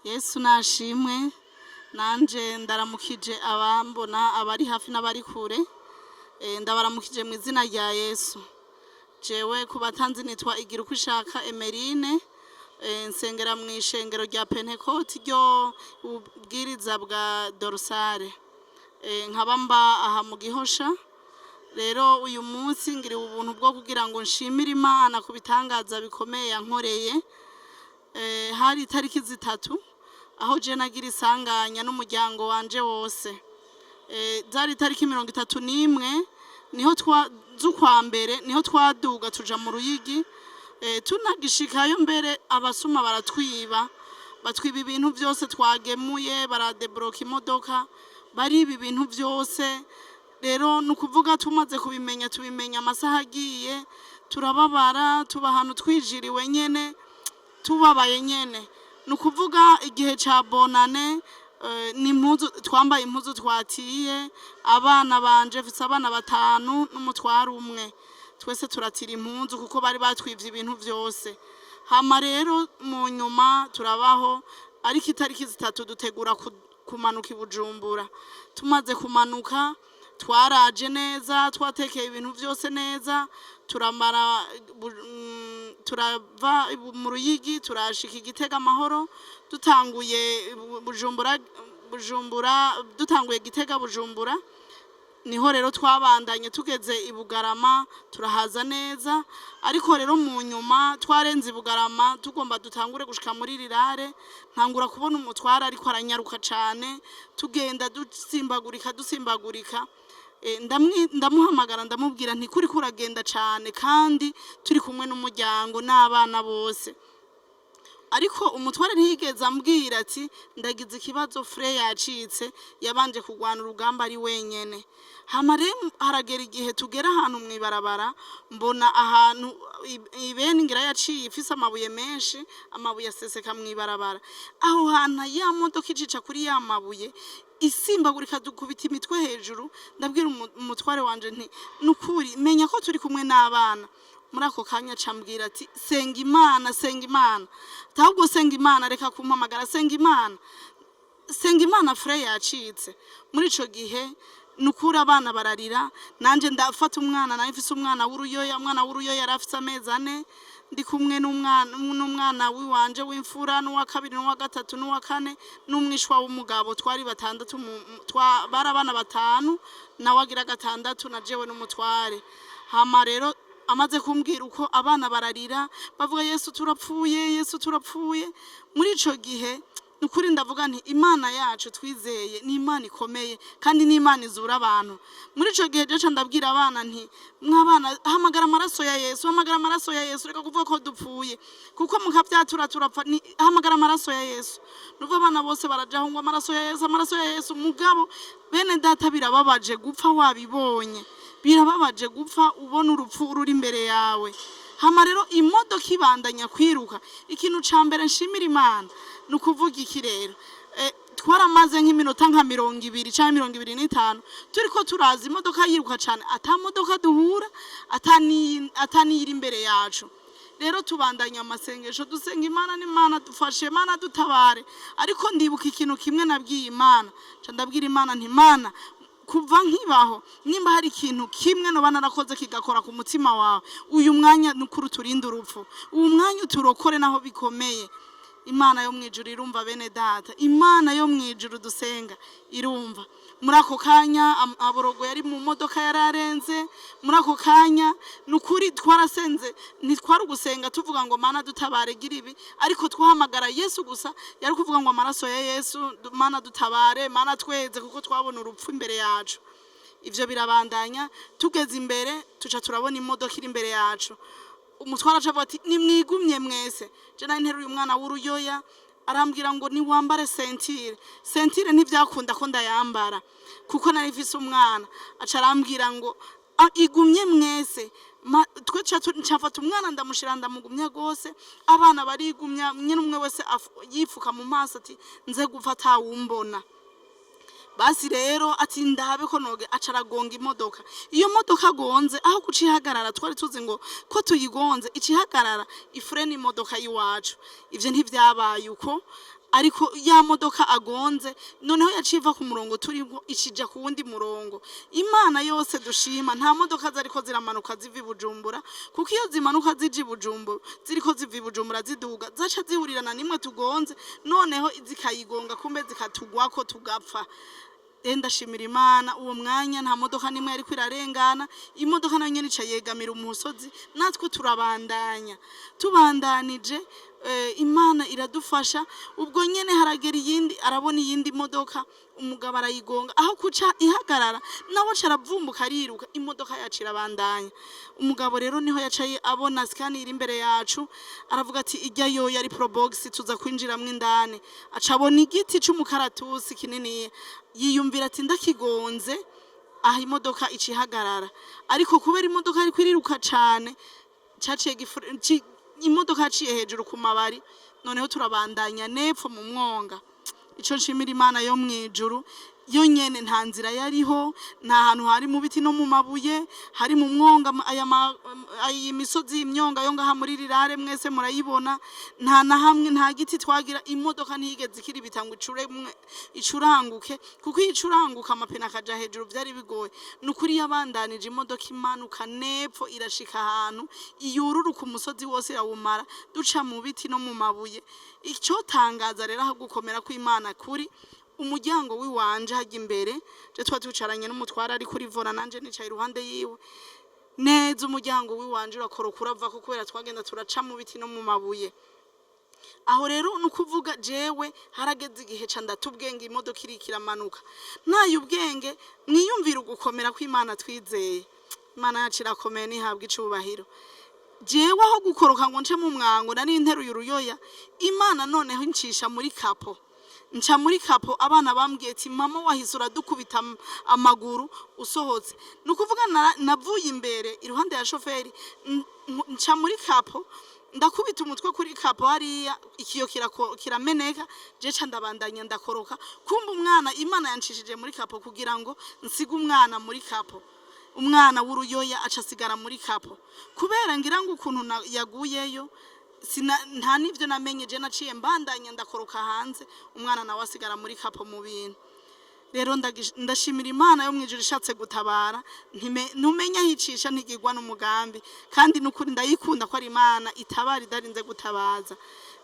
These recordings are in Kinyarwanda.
Yesu nashimwe nanje ndaramukije abambona abari hafi n'abari kure ndabaramukije mu izina rya Yesu. Jewe kubatanzi nitwa igira uko ishaka Emeline nsengera mu ishengero rya Pentecote ryo ubwiriza bwa Dorsale nkaba mba aha mu Gihosha. Rero uyu munsi ngiri ubuntu bwo kugira ngo nshimire Imana ku bitangaza bikomeye yankoreye. Hari itariki zitatu aho je nagira isanganya n'umuryango wanje wose. Zari itariki 31 niho z'ukwa mbere niho twaduga tuja mu Ruyigi. Tunagishikayo mbere abasuma baratwiba ibintu byose twagemuye, baradebloka imodoka, bari ibi bintu byose. Rero nukuvuga tumaze tubimenya amasaha agiye, turababara tuba ahantu twijiriwe nyene tubabaye nyene. Nukuvuga igihe ca bonane n'impuzu twambaye, impuzu twatiye, abana banje mfise abana 5 n'umutwaro umwe, twese turatira impuzu kuko bari batwivye ibintu byose. Hama rero mu nyuma turabaho, ariko itariki zitatu dutegura kumanuka i Bujumbura. Tumaze kumanuka twaraje neza, twatekeye ibintu byose neza, turava mu Ruyigi turashika Gitega amahoro. Dutanguye dutanguye Gitega Bujumbura, niho rero twabandanye tugeze i Bugarama turahaza neza. Ariko rero mu nyuma twarenze i Bugarama tugomba dutangure gushika muri Rirare, ntangura kubona umutwara ariko aranyaruka cane, tugenda dusimbagurika. Ndamuhamagara ndamubwira nti kuri kuragenda cane kandi turi kumwe n'umuryango n'abana bose. Ariko umutware ntiyigeze ambwira ati ndagize ikibazo, Frere yacitse, yabanje kugwana urugamba ari wenyene. Hama rero haragera igihe tugera ahantu mwibarabara, mbona ahantu ibeni ngira yaciye ifise amabuye menshi, amabuye aseseka mwibarabara. Aho hantu ya modoka icica kuri ya mabuye isimbagurika dukubita imitwe hejuru. Ndabwira umutware wanje nti nukuri menya ko turi kumwe n'abana. Muri ako kanya cambwira ati senga Imana, senga Imana. Ahubwo senga Imana, reka kumpamagara, senga Imana, senga Imana, Frere yacitse. Muri ico gihe nukura abana bararira, nanje ndafata umwana, nayo mfise umwana w'uruyoya. Umwana w'uruyoya yarafise amezi 4, ndi kumwe n'umwana wiwanje w'imfura, n'uwa kabiri n'uwa gatatu n'uwa kane, n'umwishwa w'umugabo. Twari 6, bari abana 5 nawe agira 6 na jewe n'umutware. Hama rero amaze kumbwira uko abana bararira bavuga Yesu turapfuye, Yesu turapfuye. Muri ico gihe nukuri ndavuga nti Imana yacu twizeye ni Imana ikomeye kandi ni Imana izura abantu. Muri ico gihe je ndabwira abana nti mwabana hamagara amaraso ya Yesu, hamagara amaraso ya Yesu, reka kuvuga ko dupfuye kuko mukavyatura turapfa, ni hamagara amaraso ya Yesu. Nuva abana bose barajaho ngo amaraso ya Yesu, amaraso ya Yesu. Mugabo bene data birababaje gupfa wabibonye, birababaje gupfa ubona urupfu ruri imbere yawe. Hama rero imodoka ibandanya kwiruka. Ikintu ca mbere nshimira Imana nukuvuga iki rero, twaramaze nk'iminota nka 20 canke 25 turiko turaza imodoka yiruka cane, ata modoka duhura, ataniyiri imbere yacu. Rero tubandanya amasengesho dusenga Imana, n'Imana dufashe, Imana dutabare. Ariko ndibuka ikintu kimwe nabwiye Imana, ndabwira Imana nti Imana, kuva nkibaho nimba hari ikintu kimwe no bana nakoze kigakora ku mutima wawe, uyu mwanya nukuri turinde urupfu, uyu mwanya uturokore naho bikomeye. Imana yo mwijuru irumva bene data, Imana yo mwijuru dusenga irumva. Muri ako kanya aborogo yari mu modoka yararenze. Muri ako kanya nukuri twarasenze, ntitwari gusenga tuvuga ngo Mana dutabare gira ibi, ariko twahamagara Yesu gusa. Yari kuvuga ngo amaraso ya Yesu, Mana dutabare, Mana tweze, kuko twabona urupfu imbere yacu. Ivyo birabandanya, tugeze imbere tuca turabona imodoka iri imbere yacu. Umutwara acavuga ati nimwigumye mwese. Je nari nteruye umwana w'uruyoya, arambwira ngo ni wambare sentire. Sentire ntivyakunda ko ndayambara kuko nari mfise umwana. Aca arambwira ngo igumye mwese. Twe ncafata umwana ndamushira ndamugumya gose, abana barigumya, nyine umwe wese yifuka mu maso ati nze gufata wumbona. Basi rero ati ndabe ko noge, acaragonga imodoka. Iyo modoka gonze aho kucihagarara, twari tuzi ngo ko tuyigonze icihagarara ifrene imodoka yiwacu. Ivyo ntivyabaye uko, ariko ya modoka agonze noneho yaciva ku murongo turibwo ikija ku wundi murongo. Imana yose dushima nta modoka zariko ziramanuka ziva i Bujumbura, kuko iyo zimanuka zija i Bujumbura ziriko ziva i Bujumbura ziduga zaca zihurirana nimwe tugonze noneho zikayigonga kumbe zikatugwako tugapfa. Ndashimira Imana uwo mwanya nta modoka nimwe yariko irarengana, imodoka nayo nyene ica yegamira umusozi, natwe turabandanya tubandanije. Imana iradufasha, ubwo nyene haragera iyindi arabona iyindi modoka, umugabo arayigonga, aho kuca ihagarara nawe caravumbuka ariruka, imodoka yacu irabandanya. Umugabo rero niho yacaye abona skani iri imbere yacu, aravuga ati ijya yo yari probox tuza kwinjiramwe indani, acabona igiti c'umukaratusi kinini, yiyumvira ati ndakigonze aha imodoka icihagarara, ariko kubera imodoka ariko iriruka cane caciye imodoka yaciye hejuru ku mabari, noneho turabandanya nepfo mu mwonga. Ico nshimira Imana yo mwijuru, yo nyene nta nzira yariho, nta hantu hari mu biti no mu mabuye, hari mu mwonga aya misozi y'imyonga yo ngaha muri Rirare mwese murayibona, nta na hamwe nta giti twagira, imodoka ntiyigeze ikiri bitangwa icuranguke, kuko icuranguka amapine akaja hejuru vyari bigoye. Nukuri yabandanije imodoka imanuka nepfo irashika ahantu iyururuka umusozi wose irawumara, duca mu biti no mu mabuye. Ico tangaza rero aho gukomera kw'Imana kuri umuryango wiwanje hajya imbere, je twicaranye n'umutwara ari kuri vora nanje nicaye iruhande yiwe, neza umuryango wiwanje urakoroka uravako kubera twagenda turaca mu biti no mu mabuye. Aho rero nukuvuga jewe harageze igihe ca ndatubwenge imodoka irikira manuka, nayo ubwenge mwiyumvira ugukomera kw'Imana twizeye. Imana yacu irakomeye nihabwa icubahiro. Jewe aho gukoroka ngo nce mu mwango nari nteruye uruyoya, Imana noneho incisha muri kapo, nca muri kapo. Abana bambwiye ati mama wahise uradukubita amaguru usohotse, nukuvuga navuye imbere iruhande ya shoferi, nca muri kapo ndakubita umutwe kuri kapo, hariya ikiyo kirameneka, je ca ndabandanya ndakoroka. Kumba umwana Imana yancishije muri kapo kugira ngo nsige umwana muri kapo, umwana w'uruyoya aca asigara muri kapo, kubera ngira ngo ukuntu yaguyeyo nta nivyo namenye, je naciye mbandanya ndakoroka hanze, umwana nawe asigara muri kapo mu bintu. Rero ndashimira Imana yo mwijuru ishatse gutabara, ntumenya hicisha ntigirwa n'umugambi, kandi nukuri ndayikunda ko ari Imana itabara idarinze gutabaza.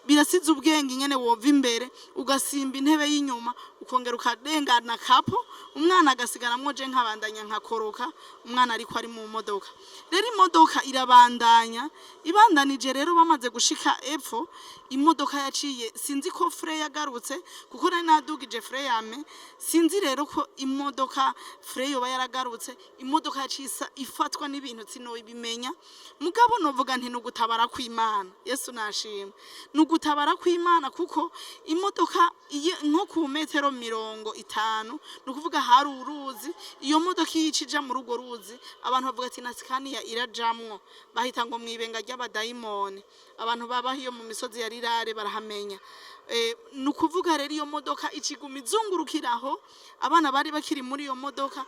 Birasize ubwenge nyene wova imbere ugasimba intebe y'inyuma ukongera ukarengana kapo, umwana agasigaramwo je nkabandanya nkakoroka, umwana ariko ari mu modoka. Rero imodoka irabandanya, ibandanije rero bamaze gushika epfo, imodoka yaciye sinzi ko fre yagarutse, kuko nari nadugije fre yame, sinzi rero ko imodoka fre yoba yaragarutse. Imodoka yaciye ifatwa n'ibintu sinobimenya, mugabo novuga nti nugutabara kw'Imana. Yesu nashimwe, nugutabara kw'Imana, kuko imodoka nko ku metero 50, nukuvuga hari uruzi, iyo modoka yicija muri urwo ruzi, abantu bavuga ati na Scania irajamwo, bahita ngo mwibenga ry'abadayimoni. Abantu baba hiyo mu misozi ya Rirare barahamenya. Nukuvuga rero iyo modoka ikiguma izungurukiraho, abana bari bakiri muri iyo modoka,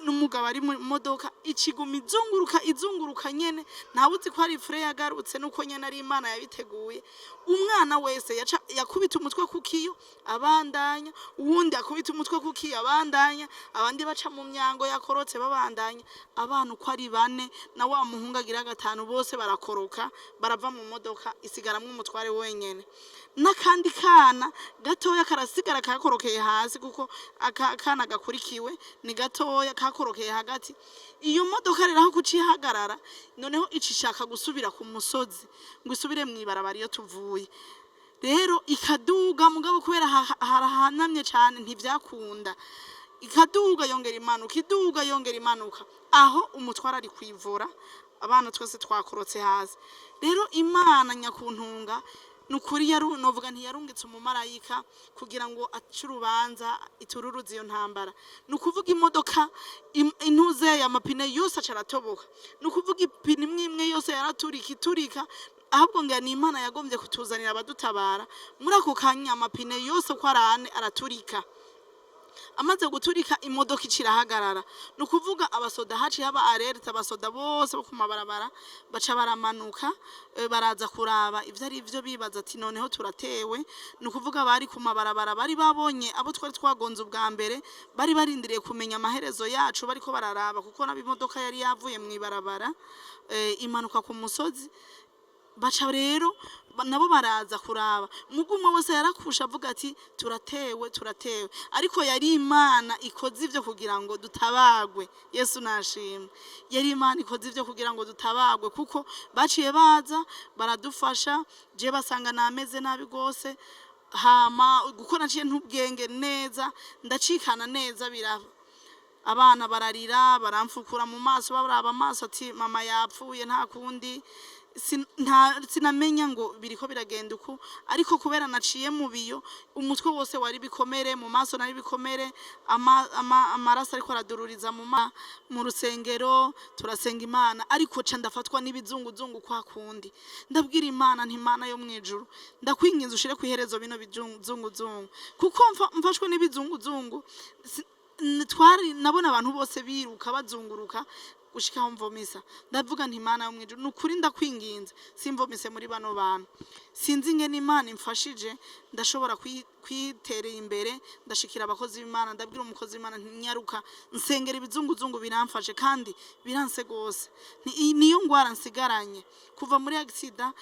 n'umugabo ari mu modoka, ikiguma izunguruka nyene, ntawuzi ko ari fre yagarutse, nuko nyene ari Imana yabiteguye. Umwana wese yakubita umutwe kukiyo abandanya, uwundi akubita umutwe kukiyo abandanya, abandi baca mu myango yakorotse babandanya. Abantu uko ari 4 na wa muhungu agira 5 bose barakoroka, barava mu modoka, isigaramwe umutware wenyene. Nakandi kana gatoya karasigara kakorokeye hasi, kuko akana gakurikiwe ni gatoya kakorokeye hagati. Iyo modoka rero aho kucihagarara, noneho icishaka gusubira ku musozi ngo isubire mwibarabara iyo tuvuye. Rero ikaduga, mugabo kubera harahanamye cyane ntivyakunda, ikaduga yongera imanuka, iduga yongera imanuka, aho umutwara ari kwivura, abana twese twakorotse hasi. Rero Imana nyakuntunga nukuri novuga ntiyarungitse umumarayika kugira ngo ace urubanza itururuze iyo ntambara. Nukuvuga imodoka intuze y'amapine yose acaratoboka, nukuvuga ipine imwe yose yaraturika, ahubwo ngo ni Imana yagombye kutuzanira abadutabara. Muri ako kanya amapine yose ko arane araturika, amaze guturika imodoka icirahagarara nukuvuga abasoda haci haba alerte abasoda bose bo kumabarabara baca baramanuka baraza kuraba ivyo ari byo bibaza ati noneho turatewe nukuvuga bari kumabarabara bari babonye abo twari twagonze ubwa mbere bari barindiriye kumenya amaherezo yacu bariko bararaba kuko nabi imodoka yari yavuye mwibarabara imanuka ku musozi baca rero nabo baraza kuraba mugumwe wese yarakusha avuga ati turatewe ariko yari Imana ikoze ivyo kugira ngo dutabagwe. Yesu nashimwe. Yari Imana ikoze ivyo kugira ngo dutabagwe kuko baciye baza baradufasha je basanga nameze nabi gose hama gukora ciye ntubwenge neza ndacikana neza birava abana bararira baramfukura mu maso baraba amaso ati mama yapfuye nta kundi sinamenya ngo biriko biragenda uko ariko kubera naciye mu biyo umutwe wose wari bikomere mu maso nari bikomere amaraso ariko aradururiza mu rusengero turasenga Imana ariko ca ndafatwa n'ibizunguzungu kwa kundi ndabwira Imana nti Imana yo mwijuru ndakwinginze ushire kwiherezo bino bizunguzungu kuko mfashwe n'ibizunguzungu twari nabona abantu bose biruka bazunguruka gushika mvomisa ndavuga nti Imana yo mwijuru nukuri ndakwinginze simvomise muri bano bantu sinzi ngene Imana imfashije ndashobora kwiterera imbere ndashikira abakozi b'Imana ndabwira umukozi w'Imana ntinyaruka nsengera ibizunguzungu biramfashe kandi biranse gose niyo ngwara nsigaranye kuva muri accident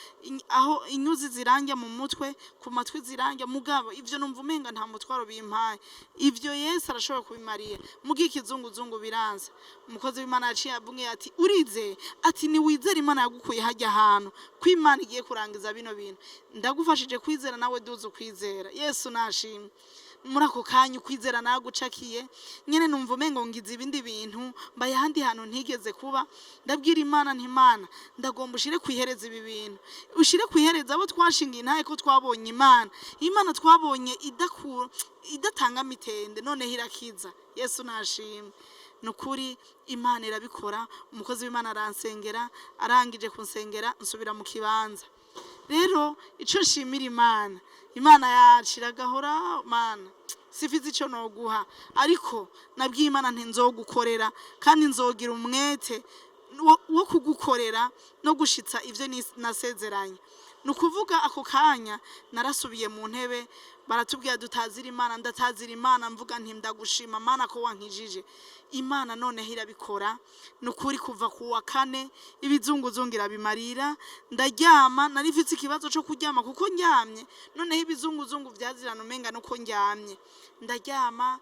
aho inyuzi ziranja mu mutwe ku matwi ziranja mugabo ivyo numva umenga nta mutwaro bimpaye ivyo Yesu arashobora kubimariye mugiye ikizunguzungu biranze umukozi w'Imana yaciye abunge ati urize ati ni wizera Imana yagukuye hajya ahantu kw'Imana igiye kurangiza bino bintu ndagufashije kwizera nawe duze kwizera. Yesu nashimwe. Muri ako kanya ukwizera nagucakiye nyene numva umengo ngize ibindi bintu mbaye handi hantu ntigeze kuba ndabwira Imana nti Imana ndagomba ushire kwihereza ibi bintu ushire kwihereza abo twashingiye ntaye ko twabonye Imana twabonye idatanga mitende none hirakiza. Yesu nashimwe. Nukuri Imana irabikora umukozi w'Imana aransengera arangije kunsengera nsubira mu kibanza rero ico nshimira Imana yacira gahora Mana sifize ico noguha ariko nabwiye Imana nti nzogukorera kandi nzogira umwete wo kugukorera no gushitsa ivyo nasezeranye nukuvuga ako kanya narasubiye mu ntebe baratubwira dutazira Imana ndatazira Imana mvuga nti ndagushima Mana ko wankijije Imana none hirabikora nukuri kuva ku wa kane ibizunguzungira bimarira ndaryama narifitse ikibazo cyo kuryama kuko ndyamye none ibizunguzungu vyazirana umenga nuko ndyamye ndaryama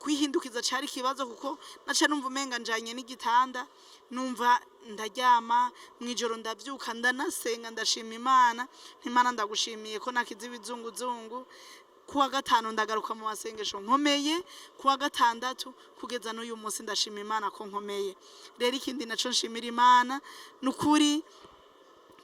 kwihindukiza cari kibazo kuko naca numva umenga njanye n'igitanda numva ndaryama mwijoro ndavyuka ndanasenga ndashima Imana Imana ndagushimiye ko nakize ibizunguzungu kuwa gatanu ndagaruka mu masengesho nkomeye kuwa gatandatu kugeza n'uyu munsi ndashima Imana ko nkomeye rero ikindi naco nshimira Imana nukuri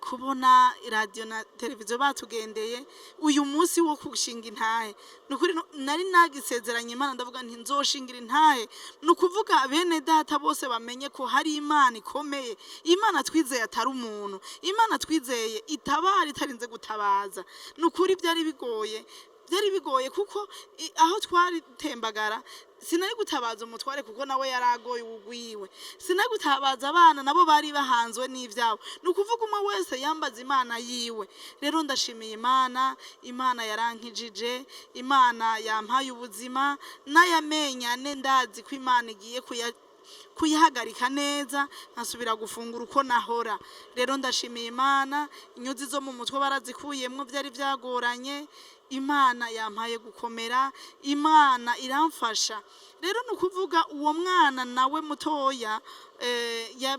kubona radio na televiziyo batugendeye uyu munsi wo kushinga intahe nukuri nari nagisezeranye Imana ndavuga nti nzoshingira intahe nukuvuga bene data bose bamenye ko hari Imana ikomeye Imana twizeye atari umuntu Imana twizeye itabara itarinze gutabaza nukuri byari bigoye kuko aho twari tembagara sinari gutabaza umutware kuko nawe yaragoye ugwiwe sinari gutabaza abana nabo bari bahanzwe n'ivyabo nukuvuga umwe wese yambaza Imana yiwe rero ndashimiye Imana yarankijije Imana yampaye ubuzima nayamenyane ndazi ko Imana igiye kuyihagarika neza nkasubira gufungura uko nahora rero ndashimiye Imana inyuzi zo mu mutwe barazikuyemwo byari byagoranye Imana yampaye gukomera Imana iramfasha rero nukuvuga uwo mwana nawe mutoya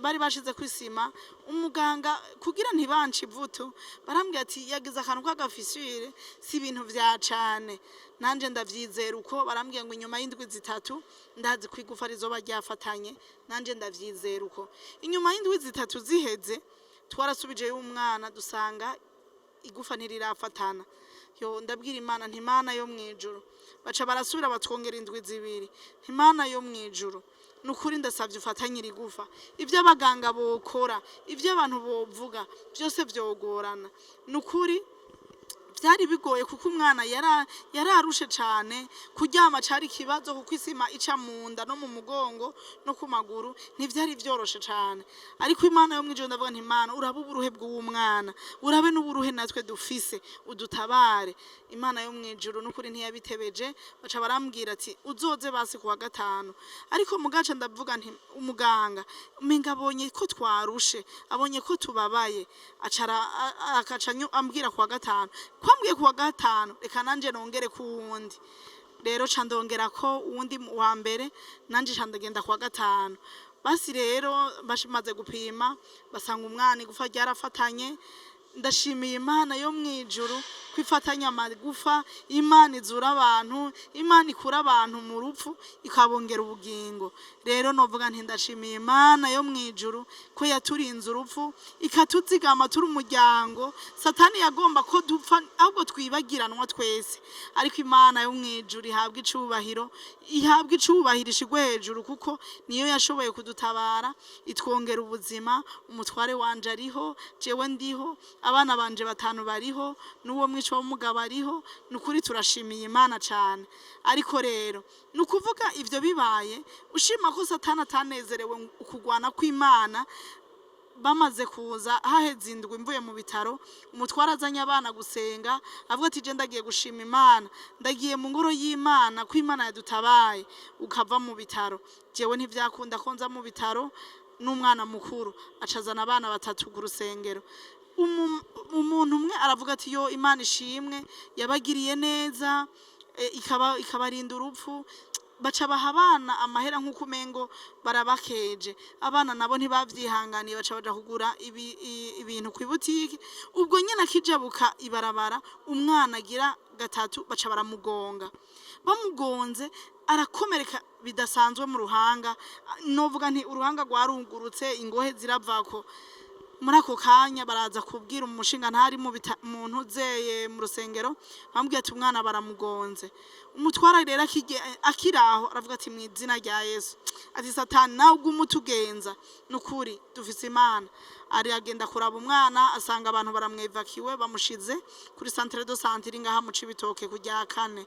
bari bashize kwisima umuganga kugira ntibanci ivutu barambwira ati yagize akantu k'agafisire si ibintu vya cane nanje ndavyizera uko barambwiye ngo inyuma y'indwi zitatu ndazi kwigufa rizoba ryafatanye nanje ndavyizera uko inyuma y'indwi zitatu ziheze twarasubije y'umwana dusanga igufa ntirirafatana yo ndabwira Imana nti Imana yo mwijuru baca barasubira batwongera indwi zibiri Imana yo mwijuru nukuri ndasavye ufatanyira igufa ivyo abaganga bokora ivyo abantu bovuga byose vyogorana nukuri byari bigoye kuko umwana yararushe cyane, kuryama cyari ikibazo kuko isima ica mu nda no mu mugongo no ku maguru ntibyari byoroshe cyane. Ariko Imana yo mwijuru ndavuga nti Imana uraba uburuhe bw'uwo mwana, urabe n'uburuhe natwe dufise, udutabare. Imana yo mwijuru n'ukuri ntiyabitebeje, baca barambwira ati uzoze basi kuwa gatanu. Ariko mugaca ndavuga nti umuganga umenga abonye ko twarushe, abonye ko tubabaye, akaca ambwira kuwa gatanu. Kwambwiye kuwa gatanu reka nanje nongere ku wundi. Rero ca ndongera ko uwundi wa mbere nanje ca ndagenda kuwa gatanu. Basi rero bashimaze gupima basanga umwana igufa ryarafatanye. Ndashimiye Imana yo mwijuru kwifatanya amagufa. Imana izura abantu, Imana ikura abantu mu rupfu ikabongera ubugingo. Rero novuga nti ndashimiye Imana yo mwijuru ko yaturinze urupfu ikatuzigama turi umuryango. Satani yagomba ko dupfa ahubwo twibagiranwa twese, ariko Imana yo mwijuru ihabwa icubahiro, ihabwa icubahiro ishigwe hejuru kuko niyo yashoboye kudutabara itwongera ubuzima. Umutware wanje ariho, jewe ndiho, abana banje batanu bariho, n'uwo mwico w'umugabo ariho. Nukuri turashimiye Imana cyane. Ariko rero nukuvuga ivyo bibaye ushima ko Satani atanezerewe ukugwana kw'Imana. Bamaze kuza haheze indwi mvuye mu bitaro, umutwara azanye abana gusenga avuga ati je ndagiye gushima Imana, ndagiye mu ngoro y'Imana ko Imana yadutabaye ukava mu bitaro. Jewe ntivyakunda ko nza mu bitaro n'umwana mukuru, acazana abana batatu ku rusengero. Umuntu umwe aravuga ati yo Imana ishimwe yabagiriye neza, ikabarinda urupfu. Baca baha abana amahera nk'uko umengo barabakeje. Abana nabo ntibavyihanganiye, baca baja kugura ibintu ku ibutiki. Ubwo nyene akijabuka ibarabara umwana agira gatatu baca baramugonga. Bamugonze arakomereka bidasanzwe mu ruhanga. Novuga nti uruhanga rwarungurutse, ingohe ziravako. Muri ako kanya baraza kubwira umushinga ntari mu ntuzeye mu rusengero, bambwiye ati umwana baramugonze. Umutwara rero akiraho aravuga ati mu izina rya Yesu, ati Satani nawe ugumutugenza, nukuri dufise Imana. Ari agenda kuraba umwana asanga abantu baramwevakiwe bamushize kuri centre de santé ngaha mu Cibitoke kujya kane.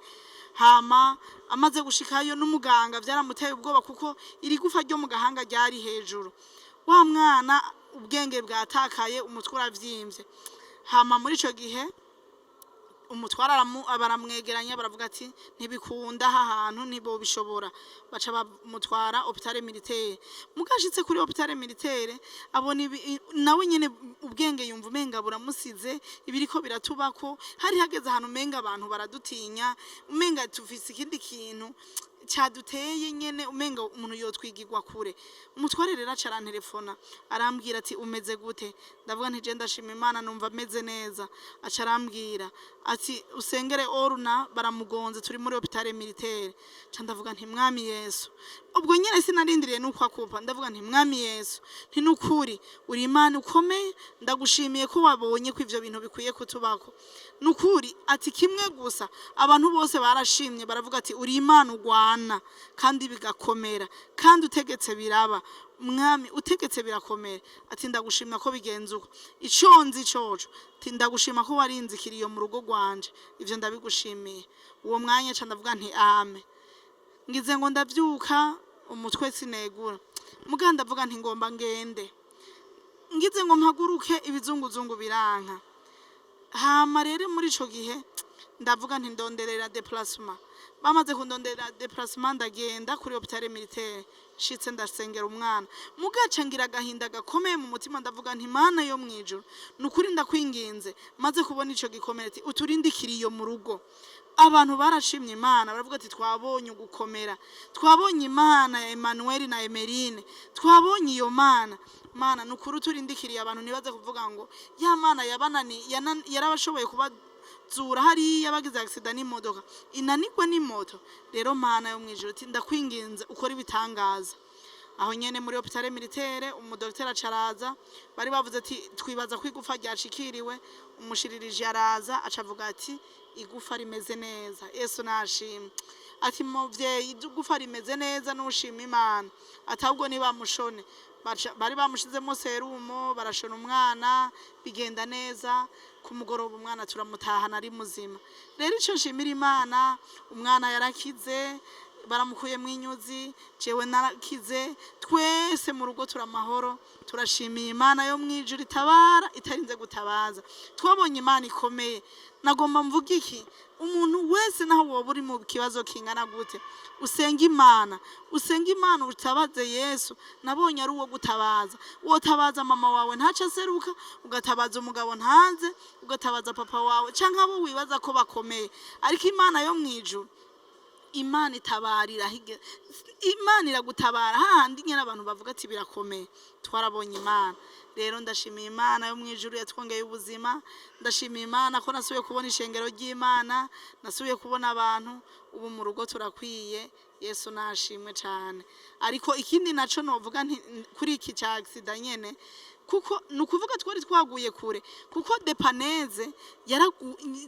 Hama amaze gushikayo n'umuganga vyaramuteye ubwoba kuko iri gufa ryo mu gahanga ryari hejuru. Wa mwana ubwenge bwatakaye, umutwe uravyimbye. Hama muri ico gihe umutwara baramwegeranya baravuga ati ntibikunda aha hantu nibo bishobora. Baca bamutwara hôpital militaire. Mugashitse kuri hôpital militaire abona nawe nyene ubwenge yumva umenga buramusize, ibiriko biratubako. Hari hageze ahantu umenga abantu baradutinya, umenga tufise ikindi kintu cyaduteye nyene, umenga umuntu yotwigirwa kure. Umutware rero acara telefona arambwira ati umeze gute? Ndavuga nti je ndashima Imana numva meze neza. Acarambwira ati usengere Oruna baramugonze turi muri hôpital militaire. Ca ndavuga nti Mwami Yesu. Ubwo nyene sinarindiriye nuko akupa, ndavuga nti Mwami Yesu nti nukuri uri Imana ukomeye, ndagushimiye ko wabonye ko ivyo bintu bikwiye kutubako. Nukuri ati kimwe gusa abantu bose barashimye baravuga ati uri Imana ugwana kandi bigakomera, kandi utegetse biraba. Mwami utegetse birakomera. Ati ndagushimira ko bigenzuka. Iconzi coco ati ndagushima ko warinzikiriye mu rugo rwanje, ivyo ndabigushimiye. Uwo mwanya ca ndavuga nti amen. Ngize ngo ndavyuka umutwe sinegura, muganda ndavuga nti ngomba ngende. Ngize ngo mpaguruke ibizunguzungu biranka. Hama rero muri ico gihe ndavuga nti ndonderera déplacement. Bamaze kundonderera déplacement ndagenda kuri hôpital militaire. Shitse ndasengera umwana. Mugaca ngira agahinda gakomeye mu mutima, ndavuga nti Mana yo mwijuru nukuri ndakwinginze maze kubona ico gikomere uturindikiriye mu rugo. Abantu barashimye Imana baravuga ati twabonye ugukomera, twabonye Imana ya Emmanuel na Emeline, twabonye iyo Mana. Mana nukuri uturindikiriye abantu nibaze kuvuga ngo ya Mana yabanani yarabashoboye kuba zura hari yabagize accident n'imodoka inanirwe n'imoto. Rero Mana yo mwijuru ati ndakwinginze ukora ibitangaza. Aho nyene muri hôpital militaire umudokiteri acaraza, bari bavuze ati twibaza ko igufa ryashikiriwe. Umushiririje araza acavuga ati igufa rimeze neza. Yesu nashimye. Ati muvyeyi igufa rimeze neza n'ushima Imana, atabwo niba mushone. bari bamushizemo serumo barashona umwana bigenda neza, ku mugoroba umwana turamutahana ari muzima. Rero ico nshimira Imana, umwana yarakize, baramukuye mu inyuzi, jewe narakize, twese mu rugo turamahoro. Turashimiye Imana yo mwijuru itabara itarinze gutabaza. Twabonye Imana ikomeye. Nagomba mvuga iki? Umuntu wese naho woba uri mu kibazo kingana gute, usenga Imana, utabaze Yesu. Nabonye ari uwo gutabaza. Wotabaza mama wawe ntaca aseruka, ugatabaza umugabo ntanze, ugatabaza papa wawe canke abo wibaza ko bakomeye. Ariko Imana yo mwijuru, Imana itabarira, Imana iragutabara hahandi nyene abantu bavuga ati birakomeye. Twarabonye Imana. Rero ndashimiye Imana yo mwijuru yatwongeye ubuzima. Ndashimiye Imana ko nasubiye kubona ishengero ry'Imana, nasubiye kubona abantu. Ubu mu rugo turakwiye. Yesu nashimwe cyane. Ariko ikindi naco novuga kuri iki cya accident nyene, kuko nukuvuga twari twaguye kure, kuko depaneze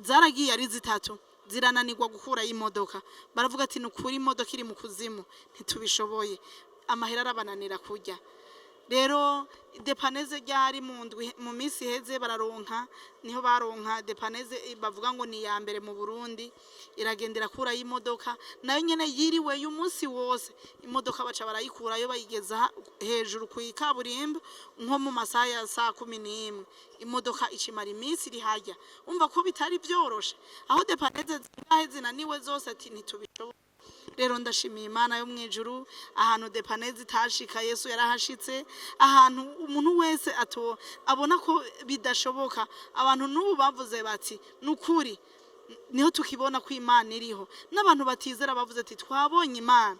zaragiye ari zitatu, zirananirwa gukura imodoka. Baravuga ati nukuri imodoka iri mu kuzimu ntitubishoboye, amahera arabananira kurya. Rero depaneze ryari mu minsi heze bararonka, niho baronka depaneze bavuga ngo ni ya mbere mu Burundi, iragendera kura y'imodoka. Nayo nyene yiriwe y'umunsi wose, imodoka baca barayikurayo bayigeza hejuru ku ikaburimbo nko mu masaha ya 11. Imodoka icimara iminsi iri harya. Umva ko bitari byoroshe, aho depaneze zinaniwe zose ati ntitubishoboye. Rero ndashimiye Imana yo mwijuru, ahantu depaneze itashika Yesu yarahashitse, ahantu umuntu wese abona ko bidashoboka. Abantu n'ubu bavuze bati nukuri niho tukibona ko Imana iriho. N'abantu batizera bavuze ati twabonye Imana.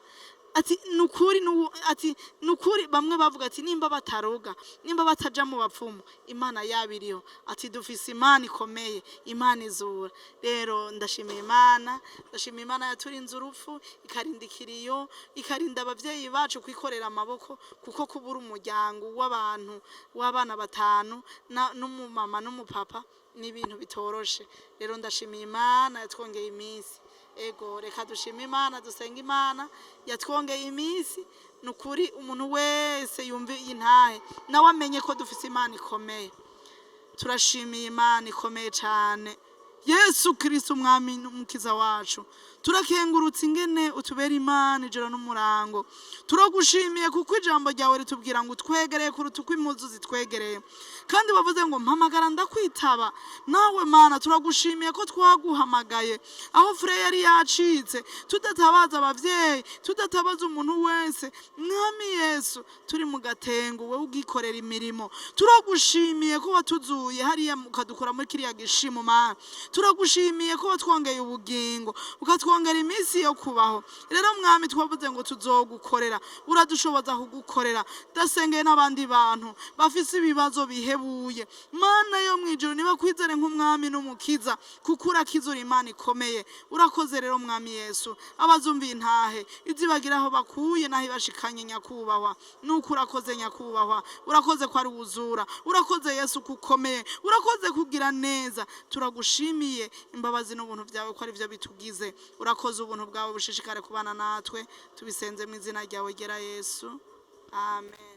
Ati nukuri bamwe bavuga ati nimba bataroga, nimba bataja mu bapfumu, Imana yabiriho. Ati dufise Imana ikomeye, Imana izura. Rero ndashimiye Imana, ndashimiye Imana yaturinze urupfu, ikarindikiriyo, ikarinda abavyeyi bacu kwikorera amaboko, kuko kubura umuryango w'abantu w'abana 5 n'umumama n'umupapa ni ibintu bitoroshe. Rero ndashimiye Imana yatwongeye iminsi. Ego reka dushima Imana, dusenga Imana yatwongeye iminsi. Nukuri umuntu wese yumve intahe nawe amenye ko dufise Imana ikomeye. Turashimiye Imana ikomeye cyane. Yesu Kristo umwami n'umukiza wacu, turakengurutse ingene utubera Imana ijoro n'umurango. Turagushimiye kuko ijambo ryawe ritubwira ngo twegereye kuruta uko impuzu zitwegereye, kandi bavuze ngo mpamagara ndakwitaba. Nawe Mana turagushimiye ko twaguhamagaye aho fure yari yacitse, tudatabaza abavyeyi, tudatabaza umuntu wese. Mwami Yesu, turi mu gatengo wewe ugikorera imirimo. Turagushimiye ko watuzuye hariya ukadukura muri kiriya gishimo Mana. Turagushimiye ko watwongeye ubugingo, ukatwongera iminsi yo kubaho. Rero Mwami twavuze ngo tuzogukorera, uradushoboza kugukorera. Dasengeye n'abandi bantu bafise ibibazo bihebuye. Mana yo mwijuru niba kwizere nk'umwami n'umukiza, kuko urakizura Imana ikomeye. Urakoze rero Mwami Yesu, abazumviye intahe izibagira aho bakuye naho bashikanye nyakubahwa. Nuko urakoze nyakubahwa, urakoze ko ari wuzura, urakoze Yesu kukomeye, urakoze kugira neza. Turagushimiye imbabazi n'ubuntu byawe ko ari byo bitugize. Urakoze ubuntu bwawe bushishikare kubana natwe, tubisenze mu izina ryawe gera Yesu. Amen.